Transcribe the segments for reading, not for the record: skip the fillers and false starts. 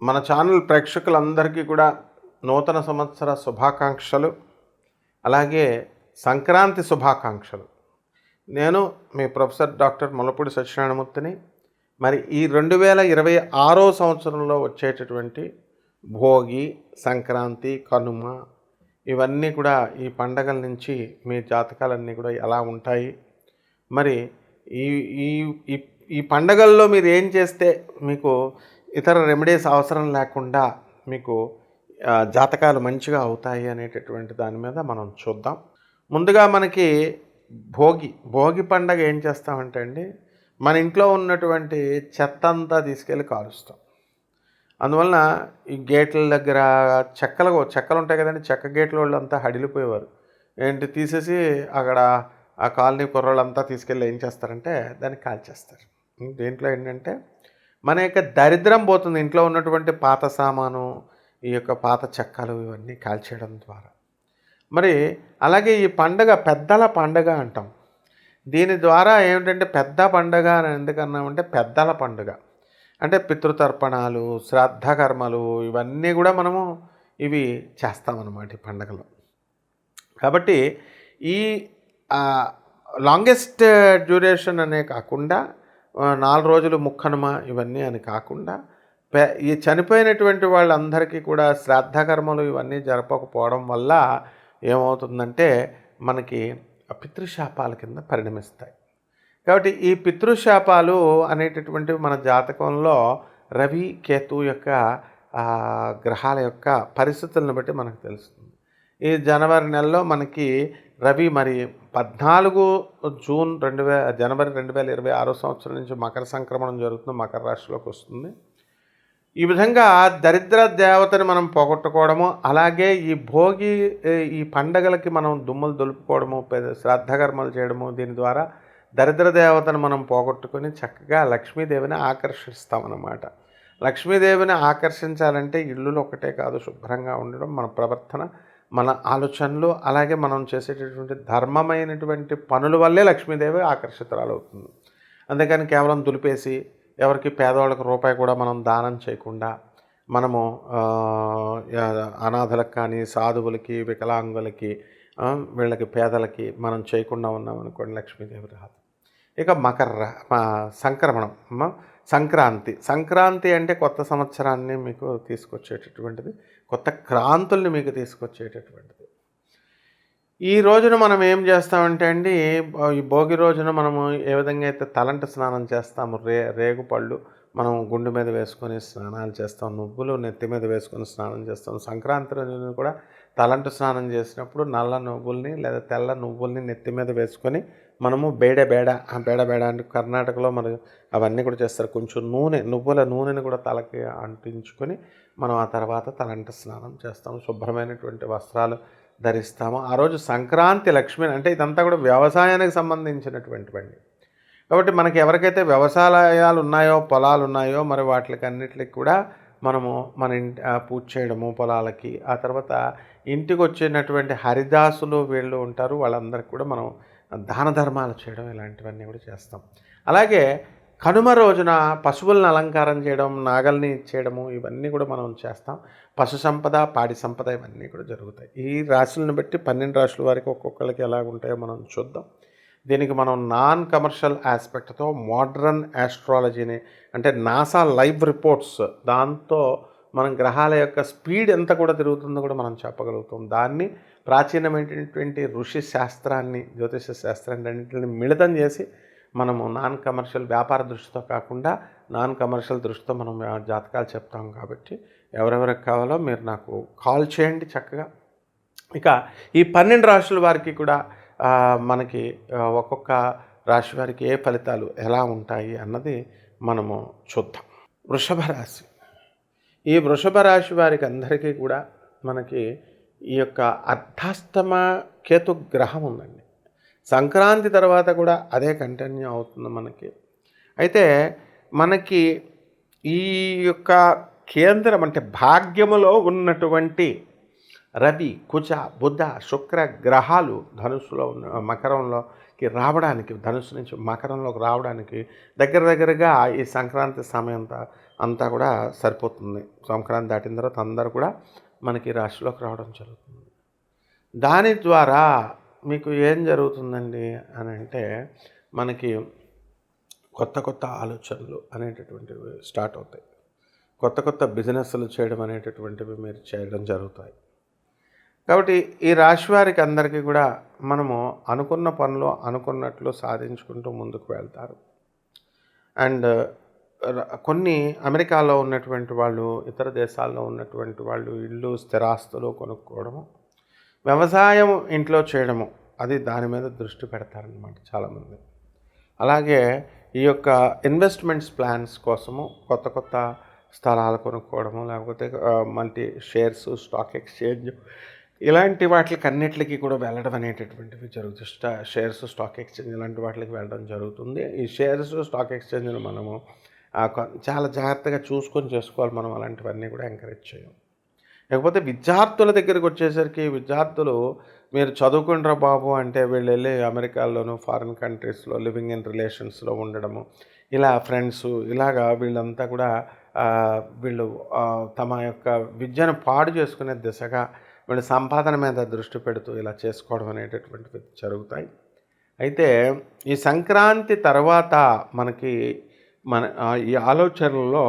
మన ఛానల్ ప్రేక్షకులందరికీ కూడా నూతన సంవత్సర శుభాకాంక్షలు, అలాగే సంక్రాంతి శుభాకాంక్షలు. నేను మీ ప్రొఫెసర్ డాక్టర్ ముల్లపూడి సత్యనారాయణమూర్తిని. మరి ఈ 2026 సంవత్సరంలో వచ్చేటటువంటి భోగి, సంక్రాంతి, కనుమ ఇవన్నీ కూడా ఈ పండగల నుంచి మీ జాతకాలన్నీ కూడా ఎలా ఉంటాయి, మరి ఈ ఈ ఈ పండగల్లో మీరు ఏం చేస్తే మీకు ఇతర రెమెడీస్ అవసరం లేకుండా మీకు జాతకాలు మంచిగా అవుతాయి అనేటటువంటి దాని మీద మనం చూద్దాం. ముందుగా మనకి భోగి పండగ ఏం చేస్తామంటే అండి, మన ఇంట్లో ఉన్నటువంటి చెత్త అంతా తీసుకెళ్ళి కాలుస్తాం. అందువలన ఈ గేట్ల దగ్గర చెక్కలు ఉంటాయి కదండి, చెక్క గేట్ల వాళ్ళు అంతా హడిలిపోయేవారు. తీసేసి అక్కడ ఆ కాలనీ కుర్రోళ్ళంతా తీసుకెళ్ళి ఏం చేస్తారంటే దాన్ని కాల్చేస్తారు. దీంట్లో ఏంటంటే మన యొక్క దరిద్రం పోతుంది. ఇంట్లో ఉన్నటువంటి పాత సామాను, ఈ యొక్క పాత చెక్కలు ఇవన్నీ కాల్చేయడం ద్వారా. మరి అలాగే ఈ పండగ పెద్దల పండగ అంటాం. దీని ద్వారా ఏమిటంటే పెద్ద పండగ అని ఎందుకన్నామంటే పెద్దల పండుగ అంటే పితృతర్పణాలు, శ్రాద్ధ కర్మలు ఇవన్నీ కూడా మనము ఇవి చేస్తామన్నమాట ఈ పండగలో. కాబట్టి ఈ లాంగెస్ట్ డ్యూరేషన్ అనే కాకుండా 4 రోజులు ముక్కనుమ ఇవన్నీ అని కాకుండా ఈ చనిపోయినటువంటి వాళ్ళందరికీ కూడా శ్రాద్ధ కర్మలు ఇవన్నీ జరపకపోవడం వల్ల ఏమవుతుందంటే మనకి పితృశాపాల కింద పరిణమిస్తాయి. కాబట్టి ఈ పితృశాపాలు అనేటటువంటివి మన జాతకంలో రవి, కేతు యొక్క గ్రహాల యొక్క పరిస్థితులను బట్టి మనకు తెలుస్తుంది. ఈ జనవరి నెలలో మనకి రవి మరి 14 జూన్ జనవరి 2026 సంవత్సరం నుంచి మకర సంక్రమణం జరుగుతుంది, మకర రాశిలోకి వస్తుంది. ఈ విధంగా దరిద్ర దేవతని మనం పోగొట్టుకోవడము, అలాగే ఈ పండగలకి మనం దుమ్ములు దులుపుకోవడము, శ్రాద్ధకర్మలు చేయడము, దీని ద్వారా దరిద్ర దేవతను మనం పోగొట్టుకొని చక్కగా లక్ష్మీదేవిని ఆకర్షిస్తామన్నమాట. లక్ష్మీదేవిని ఆకర్షించాలంటే ఇల్లులు ఒకటే కాదు, శుభ్రంగా ఉండడం, మన ప్రవర్తన, మన ఆలోచనలు, అలాగే మనం చేసేటటువంటి ధర్మమైనటువంటి పనుల వల్లే లక్ష్మీదేవి ఆకర్షితురాలవుతుంది. అందుకని కేవలం దులిపేసి ఎవరికి పేదవాళ్ళకి రూపాయి కూడా మనం దానం చేయకుండా, మనము అనాథలకు కానీ, సాధువులకి, వికలాంగులకి, వీళ్ళకి పేదలకి మనం చేయకుండా ఉన్నామనుకోండి, లక్ష్మీదేవి రాదు. ఇక సంక్రాంతి అంటే కొత్త సంవత్సరాన్ని మీకు తీసుకొచ్చేటటువంటిది, కొత్త క్రాంతుల్ని మీకు తీసుకొచ్చేటటువంటిది. ఈ రోజున మనం ఏం చేస్తామంటే అండి, ఈ భోగి రోజున మనము ఏ విధంగా అయితే తలంటు స్నానం చేస్తాము, రేగుపళ్ళు మనం గుండె మీద వేసుకొని స్నానాలు చేస్తాం, నువ్వులు నెత్తి మీద వేసుకొని స్నానం చేస్తాం. సంక్రాంతి రోజున కూడా తలంటు స్నానం చేసినప్పుడు నల్ల నువ్వుల్ని లేదా తెల్ల నువ్వుల్ని నెత్తి మీద వేసుకొని మనము బేడ అంటే కర్ణాటకలో మరి అవన్నీ కూడా చేస్తారు. కొంచెం నువ్వుల నూనెని కూడా తలకి అంటించుకొని మనం ఆ తర్వాత తలంటు స్నానం చేస్తాము, శుభ్రమైనటువంటి వస్త్రాలు ధరిస్తాము. ఆ రోజు సంక్రాంతి లక్ష్మి అంటే ఇదంతా కూడా వ్యవసాయానికి సంబంధించినటువంటివండి. కాబట్టి మనకి ఎవరికైతే వ్యవసాయాలు ఉన్నాయో, పొలాలు ఉన్నాయో, మరి వాటికి అన్నిటికి కూడా మనము మన పూజ చేయడము పొలాలకి, ఆ తర్వాత ఇంటికి వచ్చినటువంటి హరిదాసులు వీళ్ళు ఉంటారు, వాళ్ళందరికీ కూడా మనం దాన ధర్మాలు చేయడం ఇలాంటివన్నీ కూడా చేస్తాం. అలాగే కనుమ రోజున పశువులను అలంకారం చేయడం, నాగల్ని ఇచ్చేయడము ఇవన్నీ కూడా మనం చేస్తాం. పశు సంపద, పాడి సంపద ఇవన్నీ కూడా జరుగుతాయి. ఈ రాశులను బట్టి 12 రాశుల వారికి ఒక్కొక్కరికి ఎలా ఉంటాయో మనం చూద్దాం. దీనికి మనం నాన్ కమర్షియల్ ఆస్పెక్ట్తో మోడ్రన్ ఆస్ట్రాలజీని అంటే నాసా లైవ్ రిపోర్ట్స్, దాంతో మనం గ్రహాల యొక్క స్పీడ్ ఎంత కూడా తిరుగుతుందో కూడా మనం చెప్పగలుగుతాం. దాన్ని ప్రాచీనమైనటువంటి ఋషి శాస్త్రాన్ని, జ్యోతిష శాస్త్రాన్ని అన్నింటిని మిళితం చేసి మనము నాన్ కమర్షియల్ వ్యాపార దృష్టితో కాకుండా నాన్ కమర్షియల్ దృష్టితో మనం జాతకాలు చెప్తాం. కాబట్టి ఎవరెవరికి కావాలో మీరు నాకు కాల్ చేయండి చక్కగా. ఇక ఈ 12 రాశుల వారికి కూడా మనకి ఒక్కొక్క రాశి వారికి ఏ ఫలితాలు ఎలా ఉంటాయి అన్నది మనము చూద్దాం. వృషభ రాశి. ఈ వృషభ రాశి వారికి అందరికీ కూడా మనకి ఈ యొక్క అర్ధాష్టమ కేతు గ్రహం ఉందండి. సంక్రాంతి తర్వాత కూడా అదే కంటిన్యూ అవుతుంది మనకి. అయితే మనకి ఈ యొక్క కేంద్రం అంటే భాగ్యములో ఉన్నటువంటి రవి, కుజ, బుధ, శుక్ర గ్రహాలు ధనుస్సులో ఉన్న మకరంలోకి రావడానికి, ధనుస్సు నుంచి మకరంలోకి రావడానికి దగ్గరగా ఈ సంక్రాంతి సమయం అంతా కూడా సరిపోతుంది. సంక్రాంతి దాటిన తర్వాత అందరూ కూడా మనకి రాశిలోకి రావడం జరుగుతుంది. దాని ద్వారా మీకు ఏం జరుగుతుందండి అని అంటే, మనకి కొత్త ఆలోచనలు అనేటటువంటివి స్టార్ట్ అవుతాయి. కొత్త బిజినెస్లు చేయడం అనేటటువంటివి మీరు చేయడం జరుగుతాయి. కాబట్టి ఈ రాశి వారికి అందరికీ కూడా మనము అనుకున్న పనులు అనుకున్నట్లు సాధించుకుంటూ ముందుకు వెళ్తారు. అండ్ కొన్ని అమెరికాలో ఉన్నటువంటి వాళ్ళు, ఇతర దేశాల్లో ఉన్నటువంటి వాళ్ళు ఇల్లు, స్థిరాస్తులు కొనుక్కోవడము, వ్యవసాయం ఇంట్లో చేయడము, అది దాని మీద దృష్టి పెడతారనమాట చాలామంది. అలాగే ఈ యొక్క ఇన్వెస్ట్మెంట్స్ ప్లాన్స్ కోసము కొత్త స్థలాలు కొనుక్కోవడము, లేకపోతే మల్టీ షేర్స్, స్టాక్ ఎక్స్చేంజ్, ఇలాంటి వాటికి అన్నిటికీ కూడా వెళ్ళడం అనేటటువంటివి జరుగుతుంది. షేర్స్, స్టాక్ ఎక్స్చేంజ్ ఇలాంటి వాటికి వెళ్ళడం జరుగుతుంది. ఈ షేర్స్, స్టాక్ ఎక్స్చేంజ్ను మనము చాలా జాగ్రత్తగా చూసుకొని చేసుకోవాలి. మనం అలాంటివన్నీ కూడా ఎంకరేజ్ చేయం. లేకపోతే విద్యార్థుల దగ్గరికి వచ్చేసరికి, విద్యార్థులు మీరు చదువుకుంటారా బాబు అంటే వీళ్ళు వెళ్ళి అమెరికాలోను, ఫారిన్ కంట్రీస్లో లివింగ్ ఇన్ రిలేషన్స్లో ఉండడము, ఇలా ఫ్రెండ్స్, ఇలాగా వీళ్ళంతా కూడా వీళ్ళు తమ యొక్క విద్యను పాడు చేసుకునే దిశగా వీళ్ళు సంపాదన మీద దృష్టి పెడుతూ ఇలా చేసుకోవడం అనేటటువంటివి జరుగుతాయి. అయితే ఈ సంక్రాంతి తర్వాత మనకి ఈ ఆలోచనలలో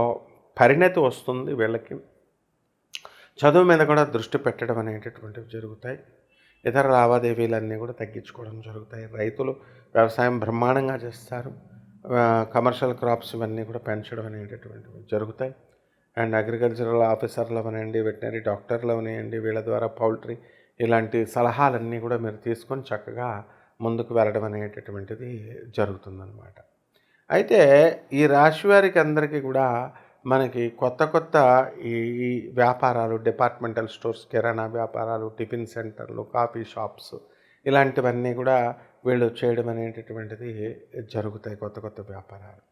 పరిణతి వస్తుంది. వీళ్ళకి చదువు మీద కూడా దృష్టి పెట్టడం అనేటటువంటివి జరుగుతాయి. ఇతర లావాదేవీలన్నీ కూడా తగ్గించుకోవడం జరుగుతాయి. రైతులు వ్యవసాయం బ్రహ్మాండంగా చేస్తారు. కమర్షియల్ క్రాప్స్ ఇవన్నీ కూడా పెంచడం అనేటటువంటివి జరుగుతాయి. అండ్ అగ్రికల్చరల్ ఆఫీసర్లు అవనండి, వెటనరీ డాక్టర్లు అవనివ్వండి, వీళ్ళ ద్వారా పౌల్ట్రీ ఇలాంటి సలహాలన్నీ కూడా మీరు తీసుకొని చక్కగా ముందుకు వెళ్ళడం అనేటటువంటిది జరుగుతుందన్నమాట. అయితే ఈ రాశి వారికి అందరికీ కూడా మనకి కొత్త ఈ వ్యాపారాలు, డిపార్ట్మెంటల్ స్టోర్స్, కిరాణా వ్యాపారాలు, టిఫిన్ సెంటర్లు, కాఫీ షాప్స్ ఇలాంటివన్నీ కూడా వీళ్ళు చేయడం అనేటటువంటిది జరుగుతాయి, కొత్త వ్యాపారాలు.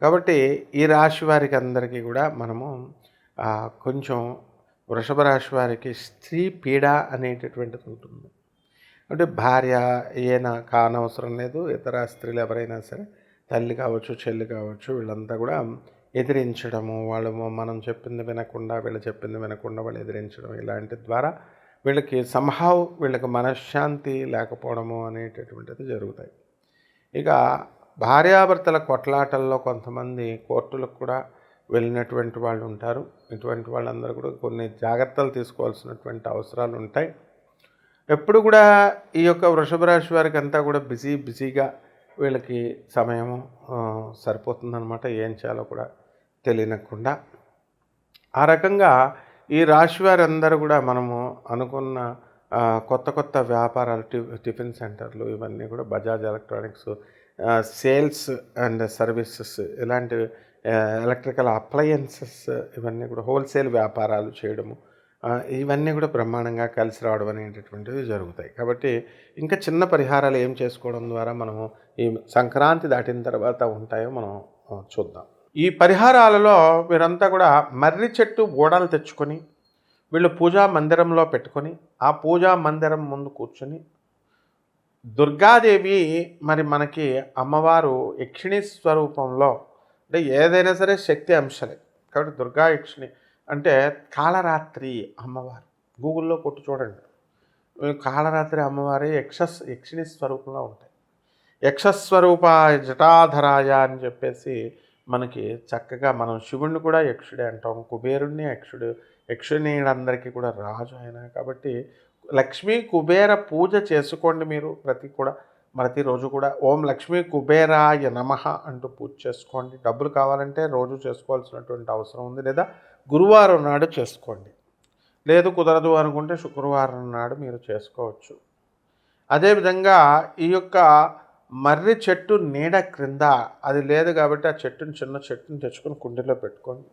కాబట్టి ఈ రాశి వారికి అందరికీ కూడా మనము కొంచెం వృషభ రాశి వారికి స్త్రీ పీడ అనేటటువంటిది ఉంటుంది. అంటే భార్య ఏనా కానవసరం లేదు, ఇతర స్త్రీలు ఎవరైనా సరే, తల్లి కావచ్చు, చెల్లి కావచ్చు, వీళ్ళంతా కూడా ఎదిరించడము, వాళ్ళు మనం చెప్పింది వినకుండా, వీళ్ళు చెప్పింది వినకుండా వాళ్ళు ఎదిరించడం, ఇలాంటి ద్వారా వీళ్ళకి వీళ్ళకి మనశ్శాంతి లేకపోవడము అనేటటువంటిది జరుగుతాయి. ఇక భార్యాభర్తల కొట్లాటల్లో కొంతమంది కోర్టులకు కూడా వెళ్ళినటువంటి వాళ్ళు ఉంటారు. ఇటువంటి వాళ్ళందరూ కూడా కొన్ని జాగ్రత్తలు తీసుకోవాల్సినటువంటి అవసరాలు ఉంటాయి. ఎప్పుడు కూడా ఈ యొక్క వృషభ రాశి వారికి అంతా కూడా బిజీగా వీళ్ళకి సమయము సరిపోతుందన్నమాట, ఏం చేయాలో కూడా తెలియనకుండా. ఆ రకంగా ఈ రాశి వారందరూ కూడా మనము అనుకున్న కొత్త వ్యాపారాలు, టిఫిన్ సెంటర్లు ఇవన్నీ కూడా Bajaj electronics, sales and services, ఇలాంటి ఎలక్ట్రికల్ అప్లయన్సెస్ ఇవన్నీ కూడా హోల్సేల్ వ్యాపారాలు చేయడము, ఇవన్నీ కూడా బ్రహ్మాండంగా కలిసి రావడం అనేటటువంటివి జరుగుతాయి. కాబట్టి ఇంకా చిన్న పరిహారాలు ఏం చేసుకోవడం ద్వారా మనము ఈ సంక్రాంతి దాటిన తర్వాత ఉంటాయో మనం చూద్దాం. ఈ పరిహారాలలో వీరంతా కూడా మర్రి చెట్టు ఓడలు తెచ్చుకొని వీళ్ళు పూజా మందిరంలో పెట్టుకొని, ఆ పూజా మందిరం ముందు కూర్చొని దుర్గాదేవి మరి మనకి అమ్మవారు యక్షిణి స్వరూపంలో, అంటే ఏదైనా సరే శక్తి అంశలే కాబట్టి దుర్గా యక్షిణి అంటే కాళరాత్రి అమ్మవారు, గూగుల్లో కొట్టు చూడండి, కాళరాత్రి అమ్మవారి యక్షిణి స్వరూపంలో ఉంటాయి. యక్షస్వరూప జటాధరాయ అని చెప్పేసి మనకి చక్కగా మనం శివుణ్ణి కూడా యక్షుడే అంటాం, కుబేరుణ్ణి యక్షుణీలందరికీ కూడా రాజు ఆయన. కాబట్టి లక్ష్మీ కుబేర పూజ చేసుకోండి మీరు ప్రతిరోజు కూడా. ఓం లక్ష్మీ కుబేరాయ నమః అంటూ పూజ చేసుకోండి. డబ్బులు కావాలంటే రోజు చేసుకోవాల్సినటువంటి అవసరం ఉంది, లేదా గురువారం నాడు చేసుకోండి, లేదు కుదరదు అనుకుంటే శుక్రవారం నాడు మీరు చేసుకోవచ్చు. అదేవిధంగా ఈ యొక్క మర్రి చెట్టు నీడ క్రింద, అది లేదు కాబట్టి ఆ చిన్న చెట్టుని తెచ్చుకొని కుండీలో పెట్టుకోండి.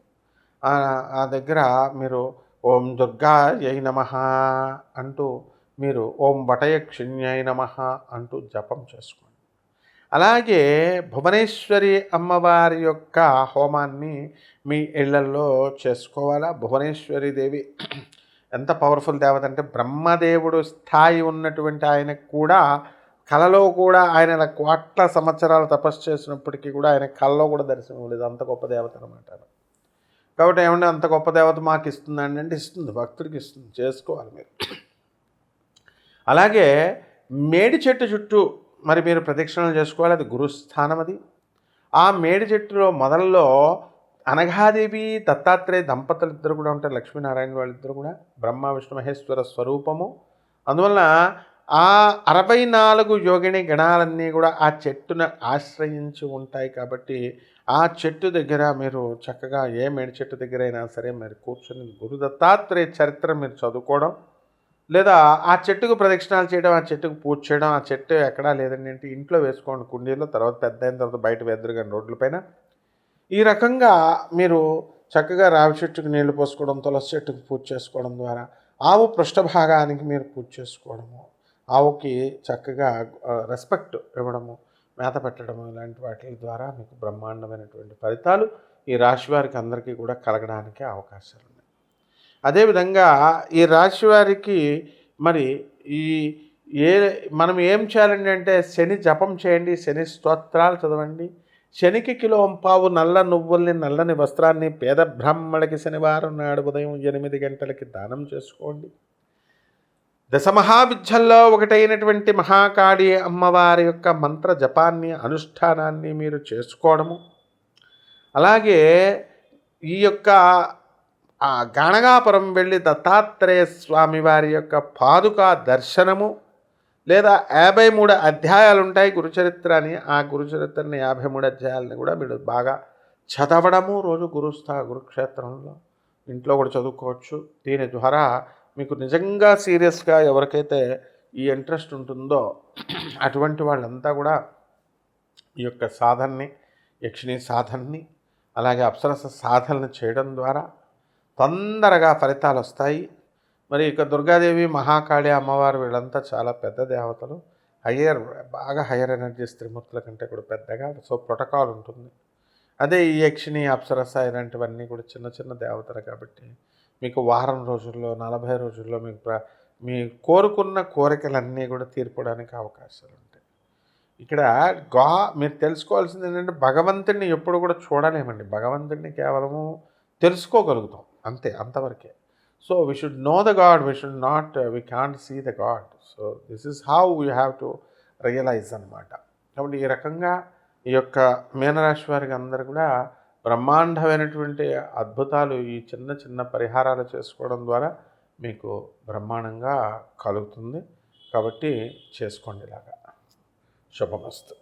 ఆ దగ్గర మీరు ఓం దుర్గాయై నమః అంటూ మీరు ఓం వటయక్షిణ్యై నమః అంటూ జపం చేసుకోండి. అలాగే భువనేశ్వరి అమ్మవారి యొక్క హోమాన్ని మీ ఇళ్లల్లో చేసుకోవాలా. భువనేశ్వరి దేవి ఎంత పవర్ఫుల్ దేవత అంటే బ్రహ్మదేవుడు స్థాయి ఉన్నటువంటి ఆయనకు కూడా కలలో కూడా ఆయన కోట్ల సంవత్సరాలు తపస్సు చేసినప్పటికీ కూడా ఆయన కలలో కూడా దర్శనం ఇవ్వలేదు. అంత గొప్ప దేవత అనమాట. కాబట్టి ఏమంటే అంత గొప్ప దేవత మాకు ఇస్తుందండి అంటే ఇస్తుంది, భక్తుడికి ఇస్తుంది, చేసుకోవాలి మీరు. అలాగే మేడి చెట్టు చుట్టూ మరి మీరు ప్రదక్షిణలు చేసుకోవాలి. అది గురుస్థానం. అది ఆ మేడి చెట్టులో మొదల్లో అనఘాదేవి దత్తాత్రేయ దంపతులు ఇద్దరు కూడా ఉంటారు. లక్ష్మీనారాయణ వాళ్ళిద్దరు కూడా బ్రహ్మ విష్ణు మహేశ్వర స్వరూపము. అందువలన ఆ 64 యోగిని గణాలన్నీ కూడా ఆ చెట్టును ఆశ్రయించి ఉంటాయి. కాబట్టి ఆ చెట్టు దగ్గర మీరు చక్కగా ఏ మేడి చెట్టు దగ్గర అయినా సరే మీరు కూర్చొని గురు దత్తాత్రేయ చరిత్ర మీరు చదువుకోవడం, లేదా ఆ చెట్టుకు ప్రదక్షిణాలు చేయడం, ఆ చెట్టుకు పూజ చేయడం. ఆ చెట్టు ఎక్కడా లేదండి అంటే ఇంట్లో వేసుకోండి కుండీలో, తర్వాత పెద్ద అయిన తర్వాత బయట వెదురుగాని రోడ్లపైన. ఈ రకంగా మీరు చక్కగా రావి చెట్టుకు నీళ్లు పోసుకోవడం, తులసి చెట్టుకు పూజ చేసుకోవడం ద్వారా ఆవు పృష్ఠభాగానికి మీరు పూజ చేసుకోవడము, ఆవుకి చక్కగా రెస్పెక్ట్ ఇవ్వడము, మేత పెట్టడము, ఇలాంటి వాటి ద్వారా మీకు బ్రహ్మాండమైనటువంటి ఫలితాలు ఈ రాశి వారికి అందరికీ కూడా కలగడానికి అవకాశాలు ఉన్నాయి. అదేవిధంగా ఈ రాశి వారికి మరి ఈ మనం ఏం చేయాలండి అంటే శని జపం చేయండి, శని స్తోత్రాలు చదవండి, శనికి కిలోంపావు నల్ల నువ్వుల్ని నల్లని వస్త్రాన్ని పేద బ్రాహ్మణులకి శనివారం నాడు ఉదయం 8 గంటలకి దానం చేసుకోండి. దశమహావిద్యల్లో ఒకటైనటువంటి మహాకాళి అమ్మవారి యొక్క మంత్ర జపాన్ని అనుష్ఠానాన్ని మీరు చేసుకోవడము, అలాగే ఈ యొక్క గాణగాపురం వెళ్ళి దత్తాత్రేయ స్వామి వారి యొక్క పాదుకా దర్శనము, లేదా 53 అధ్యాయాలు ఉంటాయి గురుచరిత్ర అని. ఆ గురుచరిత్రని 53 అధ్యాయాలని కూడా మీరు బాగా చదవడము, రోజు గురుక్షేత్రంలో ఇంట్లో కూడా చదువుకోవచ్చు. దీని ద్వారా మీకు నిజంగా సీరియస్గా ఎవరికైతే ఈ ఇంట్రెస్ట్ ఉంటుందో అటువంటి వాళ్ళంతా కూడా ఈ యొక్క సాధనని, యక్షిణీ సాధనని, అలాగే అప్సరస సాధనలు చేయడం ద్వారా తొందరగా ఫలితాలు వస్తాయి. మరి ఇక దుర్గాదేవి, మహాకాళి అమ్మవారు వీళ్ళంతా చాలా పెద్ద దేవతలు, బాగా హయ్యర్ ఎనర్జీస్ త్రిమూర్తుల కంటే కూడా పెద్దగా. సో ప్రోటోకాల్ ఉంటుంది. అదే ఈ యక్షిణి, అప్సరస ఇలాంటివన్నీ కూడా చిన్న చిన్న దేవతలు కాబట్టి మీకు వారం రోజుల్లో, 40 రోజుల్లో మీ కోరుకున్న కోరికలన్నీ కూడా తీర్పడానికి అవకాశాలు ఉంటాయి. ఇక్కడ మీరు తెలుసుకోవాల్సింది ఏంటంటే భగవంతుడిని ఎప్పుడు కూడా చూడలేమండి. భగవంతుడిని కేవలము తెలుసుకోగలుగుతాం అంతే, అంతవరకే. So we should know the God, we can't see the God. So this is how we have to realize అన్నమాట. కాబట్టి ఈ రకంగా ఈ యొక్క మీనరాశి వారికి అందరూ కూడా బ్రహ్మాండమైనటువంటి అద్భుతాలు ఈ చిన్న చిన్న పరిహారాలు చేసుకోవడం ద్వారా మీకు బ్రహ్మాండంగా కలుగుతుంది. కాబట్టి చేసుకోండి ఇలాగా. శుభమస్తు.